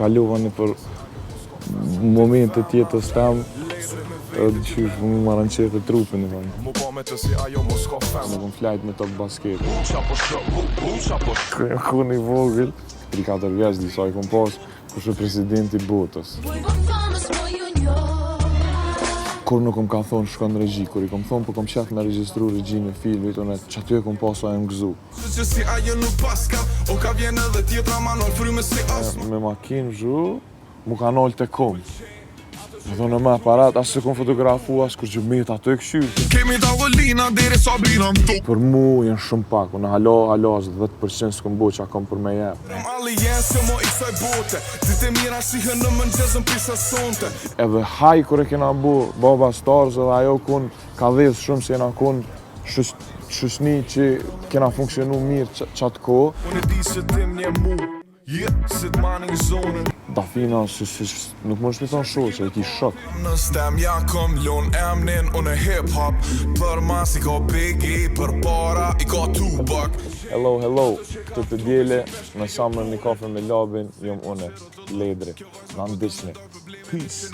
kalova në për momente tjetës tem, edhe qysh më marrën qetë trupin, në kom flajt me top basket. Ku një vogël, 3-4 vjeç disa i kom pas, kush e presidenti i botës. Kur nuk kom ka thonë shkon në regji, kur i kom thonë po kom qef me regjistru regjin e filmit, unë që aty e kom pasu e më gëzu. Me makinë zhu, mu ka nolë të kom. Më thonë me aparat, asë se kom fotografu, asë kur gjumit ato e këshy. Për mu jenë shumë pak, unë halo 10% s'kom bo që a kom për me jep. Edhe haj kur e kena bo, baba Stars edhe ajo kun ka dhes shumë se jena kun shushni që kena funksionu mirë qatë ko. Dafina, nuk më është me thonë shoqë, e ki shok. Hello, këtë të djele, në samër një kafe me labin, jom une, Ledri, në ndisni. Peace.